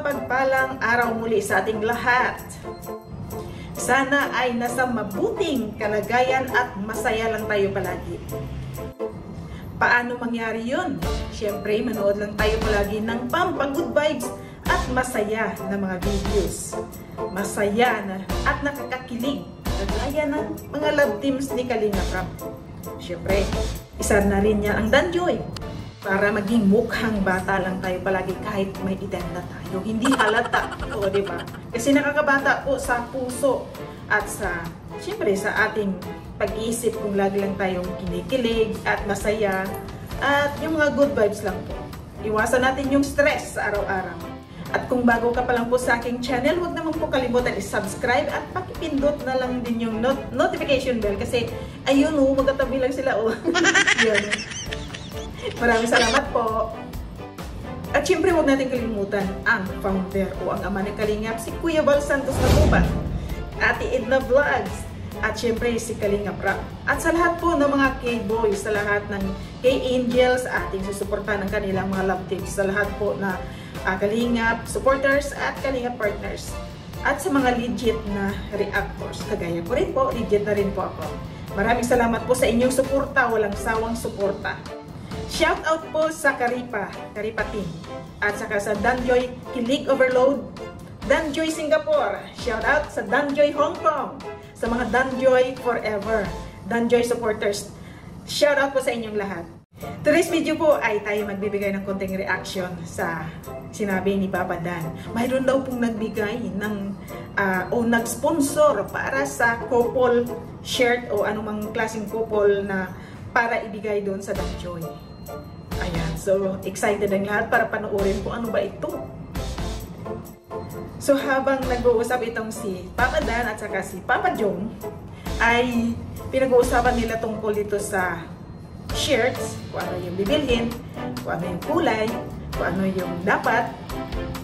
mapagpalang araw muli sa ating lahat. Sana ay nasa mabuting kalagayan at masaya lang tayo palagi. Paano mangyari yun? Siyempre, manood lang tayo palagi ng good vibes at masaya na mga videos. Masaya na at nakakakilig. Kagaya ng mga love teams ni Kalinga Prab. Siyempre, isa na rin niya ang Danjoy. Para maging mukhang bata lang tayo palagi kahit may edad na tayo. Hindi halata. O, diba? Kasi nakakabata po sa puso at sa, siyempre, sa ating pag-iisip kung lagi lang tayong kinikilig at masaya. At yung mga good vibes lang po. Iwasan natin yung stress sa araw-araw. At kung bago ka pa lang po sa aking channel, huwag naman po kalimutan i-subscribe at pakipindot na lang din yung notification bell. Kasi, ayun o, magkatabi lang sila o. Yun. Maraming salamat po. At syempre huwag natin kalimutan ang founder o ang ama ng Kalingap, si Kuya Val Santos na po ba? Ate Edna Vlogs. At syempre si Kalinga Prab. At sa lahat po ng mga K-boys, sa lahat ng K-angels, ating susuportahan ng kanilang mga love teams. Sa lahat po na Kalingap supporters at Kalingap partners. At sa mga legit na reactors. Kagaya ko rin po, legit na rin po ako. Maraming salamat po sa inyong suporta, walang sawang suporta. Shout out po sa Karipa team. At saka sa Danjoy Kilig Overload, Danjoy Singapore. Shout out sa Danjoy Hong Kong. Sa mga Danjoy Forever, Danjoy supporters. Shout out po sa inyong lahat. Today's video po ay tayo magbibigay ng konting reaction sa sinabi ni Papa Dan. Mayroon daw pong nagbigay ng o nag-sponsor para sa couple shirt o anumang klaseng couple na para ibigay doon sa Danjoy. Ayan, so excited ang lahat para panoorin kung ano ba ito. So habang nag-uusap itong si Papa Dan at saka si Papa Jong, ay pinag-uusapan nila tungkol dito sa shirts, kung ano yung bibilhin, kung ano yung kulay, kung ano yung dapat.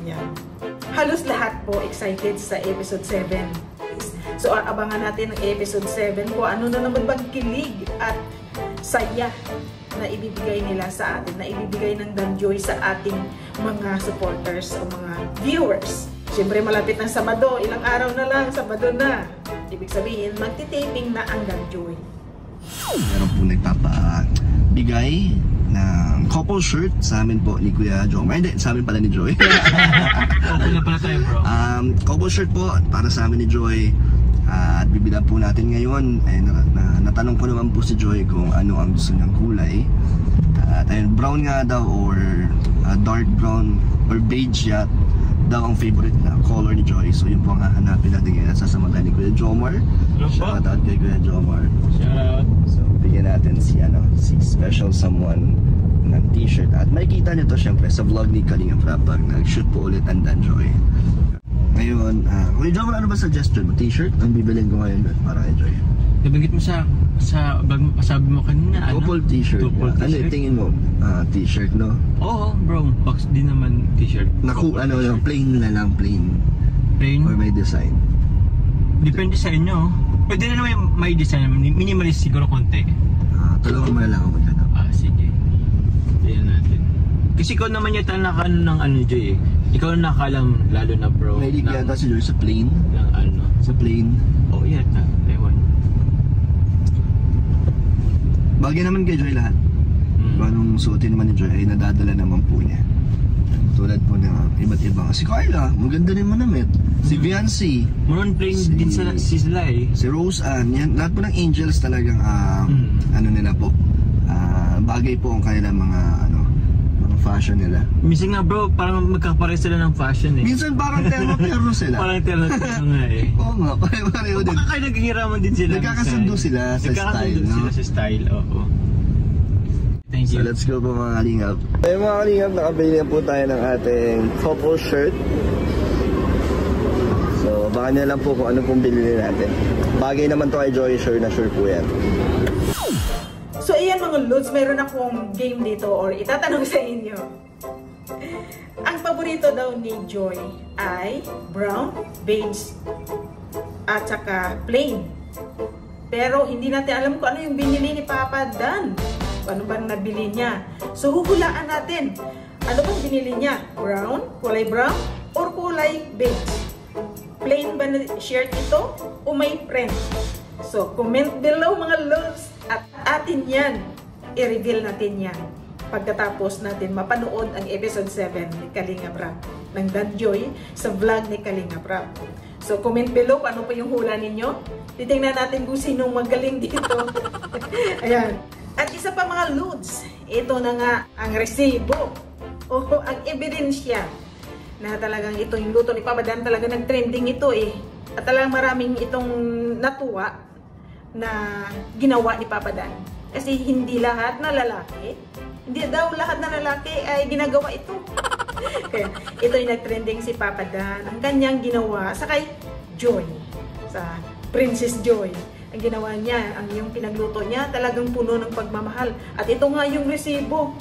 Yan. Halos lahat po excited sa episode 7. So abangan natin ang episode 7 kung ano na naman bang kilig at saya na ibibigay nila sa atin, na ibibigay ng Danjoy sa ating mga supporters o mga viewers. Siyempre malapit ng Sabado, ilang araw na lang, Sabado na. Ibig sabihin, magti-taping na ang Danjoy. Meron po nagpapabigay ng couple shirt sa amin po ni Kuya Jong. Hindi, sa amin pala ni Joy. Couple na pala tayo, bro. Couple shirt po para sa amin ni Joy. At bibilan po natin ngayon. Natanong ko naman po si Joy kung ano ang gusto niyang kulay. At ayun, brown nga daw or dark brown or beige yat daw ang favorite na color ni Joy. So yun po ang hahanapin natin ngayon. Sasama tayo ni Kuya Jomar. Shout out kay Kuya Jomar. Shout out. So bigyan natin si special someone ng t-shirt. At makikita nyo to syempre sa vlog ni Kalinga Prab pag nag-shoot po ulit ang Danjoy. Ngayon, Kuya Jomar, ano ba suggestion mo? T-shirt ang bibilin ko ngayon para kay Joy. Nabigit mo sa vlog mo, sabi mo kanina, ano? Couple t-shirt. Ano tingin mo? T-shirt, no? Oo, bro. Box din naman t-shirt. Plain na lang, plain. Plain? Or may design? Depende sa inyo. Pwede na naman may design. Minimalist siguro konti. Tulungan mo na lang ako dyan. Sige. Tignan natin. Kasi ikaw naman yata nakano ng ano, Joy eh. Ikaw na nakalam, lalo na bro. May yata si Joy sa plain? Ng ano? Sa plain? Oo, yata. Ewan. Bagay naman kay Joy lahat. Anong suotin naman ni Joy ay nadadala naman po niya. Tulad po ng iba't ibang. Si Carla, maganda rin manamit. Si Viancy. Maroon plain din sila eh. Si Rose Ann. Yan, lahat po ng angels talagang ano nila po. Bagay po ang kanilang mga fashion nila. Minsan nga bro, parang magkakapare sila ng fashion eh. Minsan parang terno sila. Parang terno nga eh. Oo nga, pareho din. Baka kayo naghihiraman din sila. Nagkakasundo sila sa style. Nagkakasundo sila sa style, oo. Thank you. So let's go po mga kalingap. Ay mga kalingap, nakabili na po tayo ng ating couple shirt. So baka nyo lang po kung ano pong bilhin natin. Bagay naman to kay Joy, sure na sure po yan. So ayan mga lods, mayroon akong game dito or itatanong sa inyo. Ang paborito daw ni Joy ay brown, beige, at saka plain. Pero hindi natin alam kung ano yung binili ni Papa Dan. Ano ba nabili niya? So huhulaan natin. Ano bang binili niya? Brown? Kulay brown? or kulay beige? Plain ba na shirt ito o may print? So, comment below mga loves at atin yan. I-reveal natin yan pagkatapos natin mapanood ang episode 7 ni Kalinga Prab ng Dad Joy sa vlog ni Kalinga Prab. So, comment below kung ano pa yung hula ninyo. Titingnan natin kung sinong magaling dito. Ayan. At isa pa mga loads, ito na nga ang resibo o ang ebidensya na talagang ito yung luto ni Papa Dan. Talaga nag-trending ito eh. At talagang maraming itong natuwa na ginawa ni Papa Dan. Kasi hindi lahat na lalaki, hindi daw lahat na lalaki ay ginagawa ito. Kaya ito yung nag-trending si Papa Dan. Ang kanyang ginawa sa kay Joy, sa Princess Joy. Ang ginawa niya, ang yung pinagluto niya, talagang puno ng pagmamahal. At ito nga yung resibo,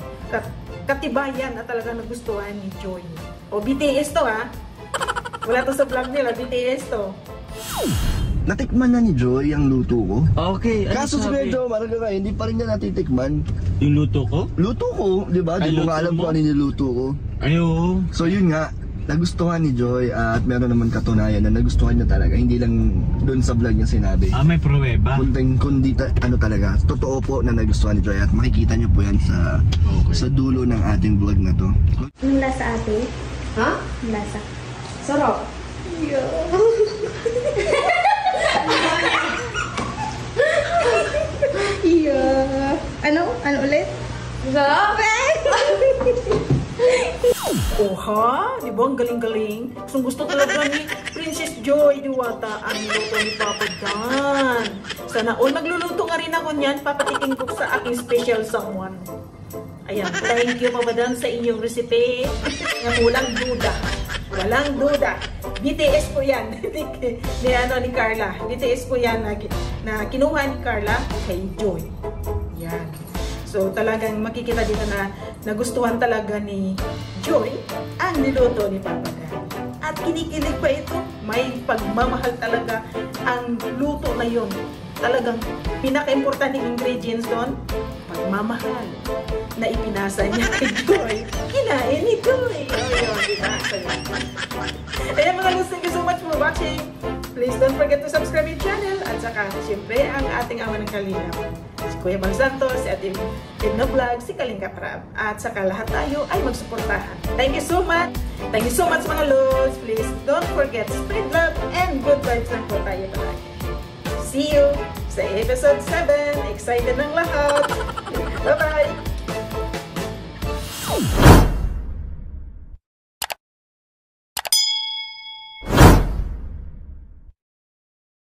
katibayan na talagang nagustuhan ni Joy. O BTS to ha. Wala to sa vlog nila, BTS to. Natikman na ni Joy ang luto ko. Okay, ano Kaso si sabi? Medyo, marang hindi pa rin niya natitikman. Yung luto ko? Luto ko, di ba? Ay, Di mo nga luto alam mo? kung ano yung niluto ko. Ayo. So yun nga, nagustuhan ni Joy at meron naman katunayan na nagustuhan niya talaga. Hindi lang doon sa vlog niya sinabi. May pruweba? Kundi ano talaga, totoo po na nagustuhan ni Joy at makikita niyo po yan sa sa dulo ng ating vlog na to. Anong lasa ate? Ha? Anong lasa? Sarap. Yeah. Ano? Ano ulit? Sarap! Oh ha? Di ba? Ang galing-galing. Gusto talaga ni Princess Joy Diwata ang luto ni Papa Dan. Sana all magluluto nga rin ako niyan. Papatikin ko sa aking special someone. Ayan. Thank you Papa Dan sa inyong recipe. Walang duda. Walang duda. BTS po yan. ni Carla. BTS po yan na kinuha ni Carla kay Joy. Yan. So talagang makikita dito na nagustuhan talaga ni Joy ang niluto ni Papa Dan. At kinikilig pa ito. May pagmamahal talaga ang luto na yun. Talagang pinaka-importante ingredients doon, pagmamahal na ipinasa niya kay Joy. Kinain ni Joy. Ayan mga lods, thank you so much for watching. Please don't forget to subscribe yung channel. At saka, siyempre, ang ating ama ng Kalingap, si Kuya Bang Santos, si ating Edna Vlog, si Kalinga Prab. At saka lahat tayo ay magsuportahan. Thank you so much. Thank you so much mga lods. Please don't forget, spread love and good vibes lang po tayo palagi. See you sa episode 7. Excited ng lahat. Bye-bye!